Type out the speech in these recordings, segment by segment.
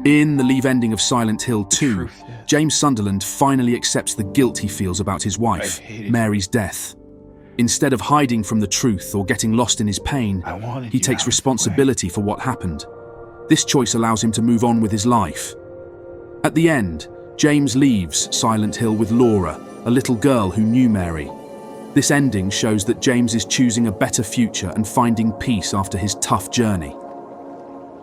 In the leave ending of Silent Hill 2, James Sunderland finally accepts the guilt he feels about his wife, Mary's death. Instead of hiding from the truth or getting lost in his pain, he takes responsibility for what happened. This choice allows him to move on with his life. At the end, James leaves Silent Hill with Laura, a little girl who knew Mary. This ending shows that James is choosing a better future and finding peace after his tough journey.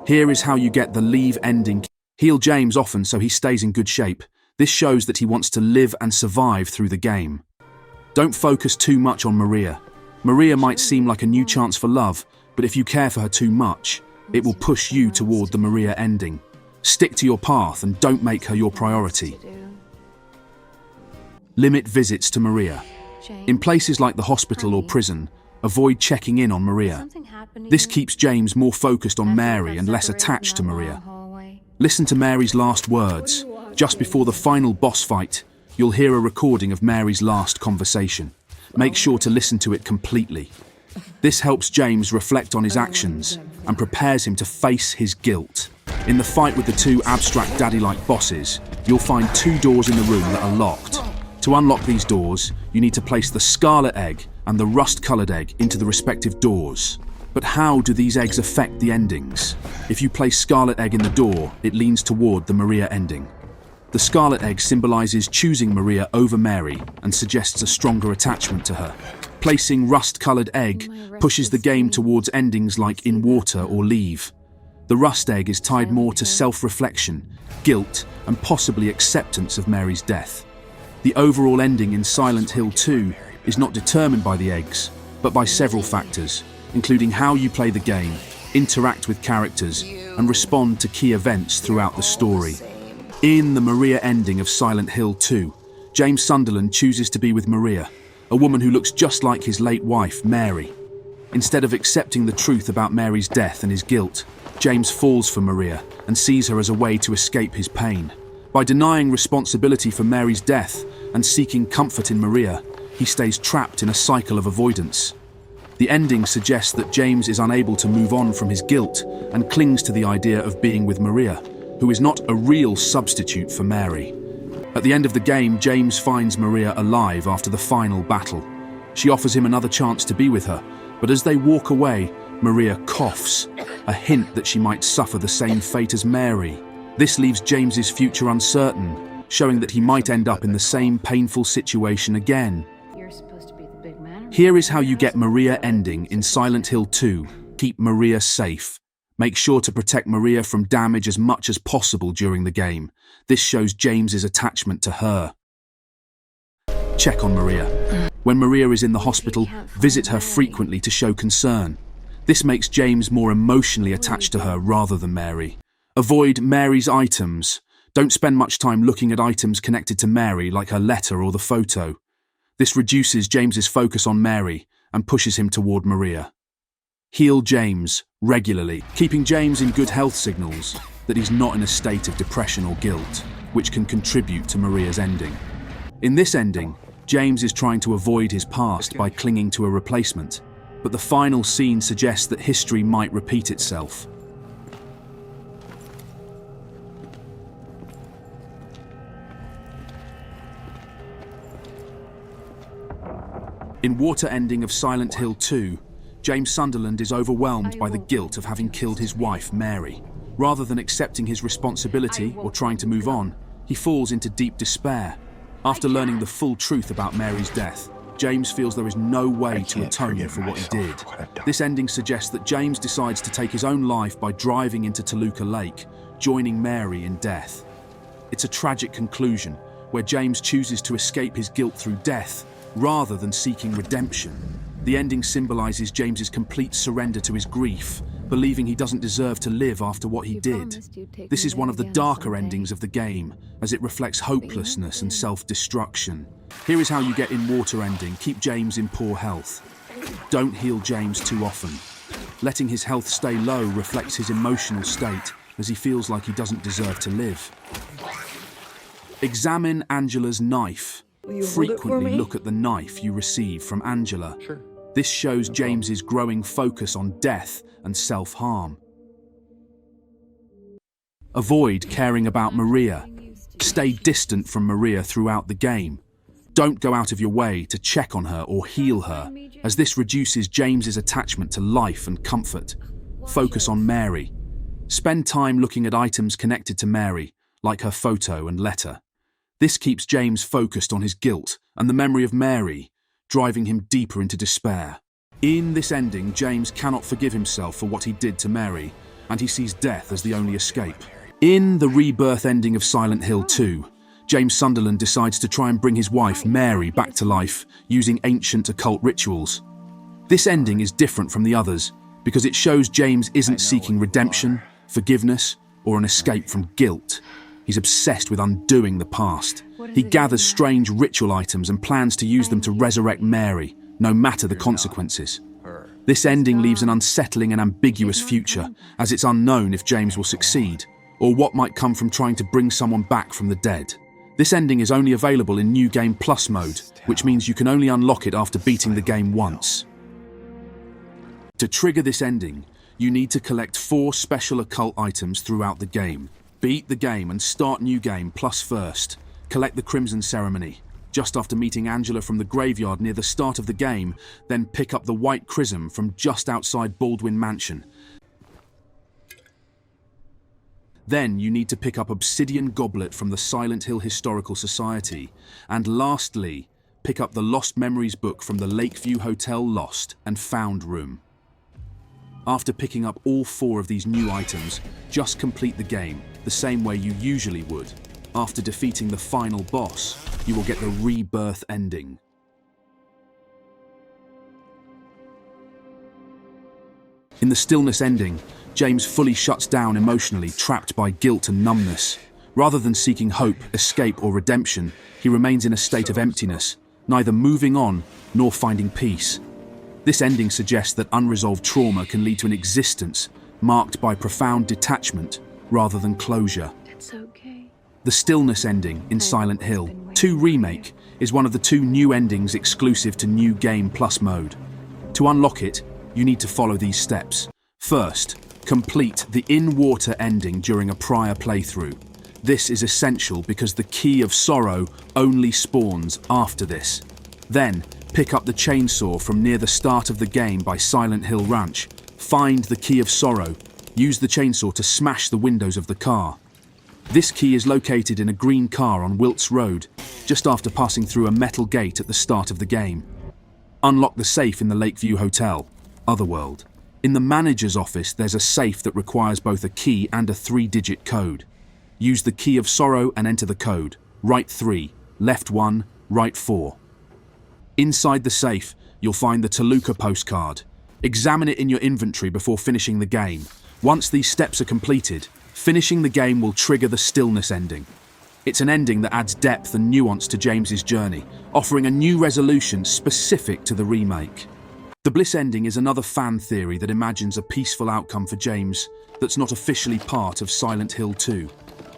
Here is how you get the leave ending. Heal James often so he stays in good shape. This shows that he wants to live and survive through the game. Don't focus too much on Maria. Maria might seem like a new chance for love, but if you care for her too much, it will push you toward the Maria ending. Stick to your path and don't make her your priority. Limit visits to Maria. In places like the hospital or prison, avoid checking in on Maria. This keeps James more focused on Mary and less attached to Maria. Listen to Mary's last words. Just before the final boss fight, you'll hear a recording of Mary's last conversation. Make sure to listen to it completely. This helps James reflect on his actions and prepares him to face his guilt. In the fight with the two abstract daddy-like bosses, you'll find two doors in the room that are locked. To unlock these doors, you need to place the scarlet egg and the rust-colored egg into the respective doors. But how do these eggs affect the endings? If you place scarlet egg in the door, it leans toward the Maria ending. The scarlet egg symbolizes choosing Maria over Mary and suggests a stronger attachment to her. Placing rust-colored egg pushes the game towards endings like In Water or Leave. The rust egg is tied more to self-reflection, guilt, and possibly acceptance of Mary's death. The overall ending in Silent Hill 2 is not determined by the eggs, but by several factors, including how you play the game, interact with characters, and respond to key events throughout the story. In the Maria ending of Silent Hill 2, James Sunderland chooses to be with Maria, a woman who looks just like his late wife, Mary. Instead of accepting the truth about Mary's death and his guilt, James falls for Maria and sees her as a way to escape his pain. By denying responsibility for Mary's death and seeking comfort in Maria, he stays trapped in a cycle of avoidance. The ending suggests that James is unable to move on from his guilt and clings to the idea of being with Maria, who is not a real substitute for Mary. At the end of the game, James finds Maria alive after the final battle. She offers him another chance to be with her, but as they walk away, Maria coughs, a hint that she might suffer the same fate as Mary. This leaves James's future uncertain, showing that he might end up in the same painful situation again. Here is how you get Maria ending in Silent Hill 2. Keep Maria safe. Make sure to protect Maria from damage as much as possible during the game. This shows James's attachment to her. Check on Maria. When Maria is in the hospital, visit her frequently to show concern. This makes James more emotionally attached to her rather than Mary. Avoid Mary's items. Don't spend much time looking at items connected to Mary, like her letter or the photo. This reduces James's focus on Mary and pushes him toward Maria. Heal James regularly. Keeping James in good health signals that he's not in a state of depression or guilt, which can contribute to Maria's ending. In this ending, James is trying to avoid his past by clinging to a replacement, but the final scene suggests that history might repeat itself. In Water ending of Silent Hill 2, James Sunderland is overwhelmed by the guilt of having killed his wife, Mary. Rather than accepting his responsibility or trying to move on, he falls into deep despair. After learning the full truth about Mary's death, James feels there is no way to atone for what he did. This ending suggests that James decides to take his own life by driving into Toluca Lake, joining Mary in death. It's a tragic conclusion, where James chooses to escape his guilt through death, rather than seeking redemption. The ending symbolizes James's complete surrender to his grief, believing he doesn't deserve to live after what he did. This is one of the darker endings of the game, as it reflects hopelessness and self-destruction. Here is how you get In Water ending. Keep James in poor health. Don't heal James too often. Letting his health stay low reflects his emotional state, as he feels like he doesn't deserve to live. Examine Angela's knife. Frequently look at the knife you receive from Angela. Sure. This shows James's growing focus on death and self-harm. Avoid caring about Maria. Stay distant from Maria throughout the game. Don't go out of your way to check on her or heal her, as this reduces James's attachment to life and comfort. Focus on Mary. Spend time looking at items connected to Mary, like her photo and letter. This keeps James focused on his guilt and the memory of Mary, driving him deeper into despair. In this ending, James cannot forgive himself for what he did to Mary, and he sees death as the only escape. In the Rebirth Ending of Silent Hill 2, James Sunderland decides to try and bring his wife, Mary, back to life using ancient occult rituals. This ending is different from the others because it shows James isn't seeking redemption, forgiveness, or an escape from guilt. He's obsessed with undoing the past. He gathers strange ritual items and plans to use them to resurrect Mary, no matter the consequences. This ending leaves an unsettling and ambiguous future, as it's unknown if James will succeed, or what might come from trying to bring someone back from the dead. This ending is only available in New Game Plus mode, which means you can only unlock it after beating the game once. To trigger this ending, you need to collect 4 special occult items throughout the game. Beat the game and start New Game Plus first. Collect the Crimson Ceremony. Just after meeting Angela from the graveyard near the start of the game, then pick up the White Chrism from just outside Baldwin Mansion. Then you need to pick up Obsidian Goblet from the Silent Hill Historical Society. And lastly, pick up the Lost Memories book from the Lakeview Hotel Lost and Found room. After picking up all 4 of these new items, just complete the game the same way you usually would. After defeating the final boss, you will get the Rebirth Ending. In the Stillness Ending, James fully shuts down emotionally, trapped by guilt and numbness. Rather than seeking hope, escape, or redemption, he remains in a state of emptiness, neither moving on nor finding peace. This ending suggests that unresolved trauma can lead to an existence marked by profound detachment rather than closure. It's okay. The Stillness Ending in Silent Hill 2 Remake is one of the 2 new endings exclusive to New Game Plus mode. To unlock it, you need to follow these steps. First, complete the in-water ending during a prior playthrough. This is essential because the Key of Sorrow only spawns after this. Then, pick up the chainsaw from near the start of the game by Silent Hill Ranch. Find the Key of Sorrow. Use the chainsaw to smash the windows of the car. This key is located in a green car on Wiltz Road, just after passing through a metal gate at the start of the game. Unlock the safe in the Lakeview Hotel, Otherworld. In the manager's office, there's a safe that requires both a key and a 3-digit code. Use the Key of Sorrow and enter the code. Right 3, left 1, right 4. Inside the safe, you'll find the Toluca postcard. Examine it in your inventory before finishing the game. Once these steps are completed, finishing the game will trigger the Stillness Ending. It's an ending that adds depth and nuance to James's journey, offering a new resolution specific to the remake. The Bliss Ending is another fan theory that imagines a peaceful outcome for James that's not officially part of Silent Hill 2.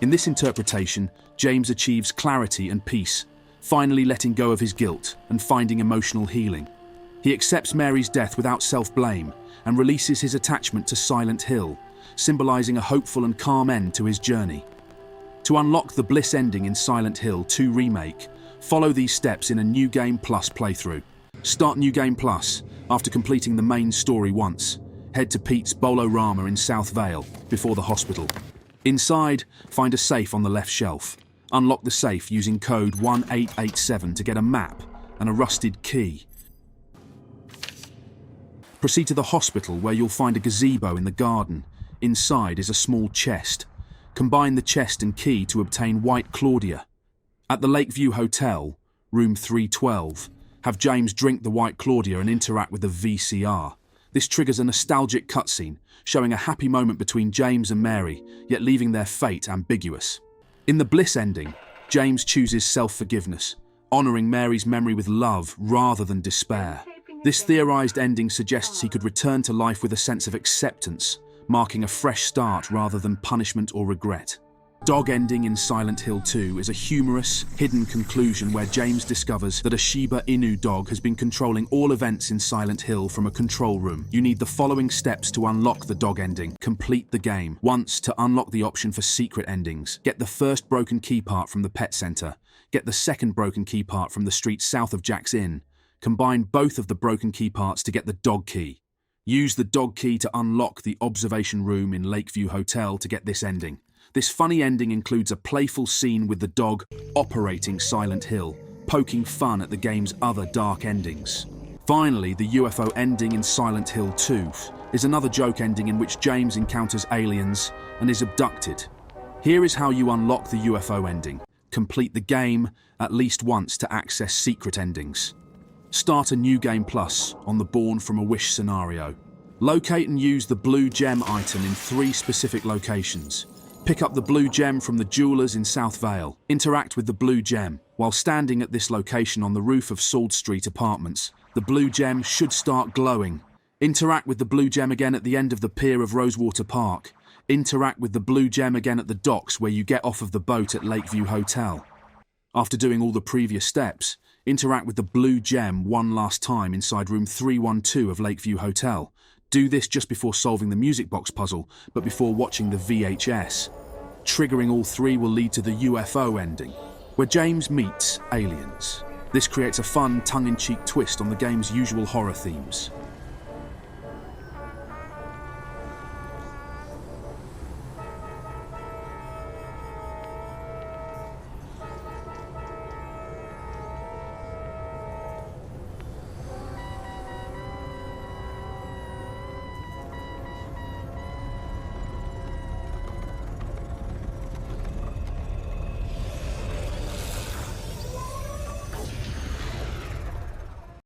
In this interpretation, James achieves clarity and peace, finally letting go of his guilt and finding emotional healing. He accepts Mary's death without self-blame and releases his attachment to Silent Hill, symbolizing a hopeful and calm end to his journey. To unlock the Bliss Ending in Silent Hill 2 Remake, follow these steps in a New Game Plus playthrough. Start New Game Plus after completing the main story once. Head to Pete's Bolo-Rama in South Vale before the hospital. Inside, find a safe on the left shelf. Unlock the safe using code 1887 to get a map and a rusted key. Proceed to the hospital where you'll find a gazebo in the garden. Inside is a small chest. Combine the chest and key to obtain White Claudia. At the Lakeview Hotel, room 312, have James drink the White Claudia and interact with the VCR. This triggers a nostalgic cutscene, showing a happy moment between James and Mary, yet leaving their fate ambiguous. In the Bliss Ending, James chooses self-forgiveness, honouring Mary's memory with love rather than despair. This theorized ending suggests he could return to life with a sense of acceptance, marking a fresh start rather than punishment or regret. Dog Ending in Silent Hill 2 is a humorous, hidden conclusion where James discovers that a Shiba Inu dog has been controlling all events in Silent Hill from a control room. You need the following steps to unlock the Dog Ending. Complete the game. Once, to unlock the option for secret endings. Get the first broken key part from the pet center. Get the second broken key part from the street south of Jack's Inn. Combine both of the broken key parts to get the dog key. Use the dog key to unlock the observation room in Lakeview Hotel to get this ending. This funny ending includes a playful scene with the dog operating Silent Hill, poking fun at the game's other dark endings. Finally, the UFO ending in Silent Hill 2 is another joke ending in which James encounters aliens and is abducted. Here is how you unlock the UFO ending. Complete the game at least once to access secret endings. Start a new game plus on the Born from a Wish scenario. Locate and use the blue gem item in 3 specific locations. Pick up the blue gem from the jewelers in South Vale. Interact with the blue gem. While standing at this location on the roof of Salt Street Apartments, the blue gem should start glowing. Interact with the blue gem again at the end of the pier of Rosewater Park. Interact with the blue gem again at the docks where you get off of the boat at Lakeview Hotel. After doing all the previous steps, interact with the blue gem one last time inside room 312 of Lakeview Hotel. Do this just before solving the music box puzzle, but before watching the VHS. Triggering all 3 will lead to the UFO ending, where James meets aliens. This creates a fun, tongue-in-cheek twist on the game's usual horror themes.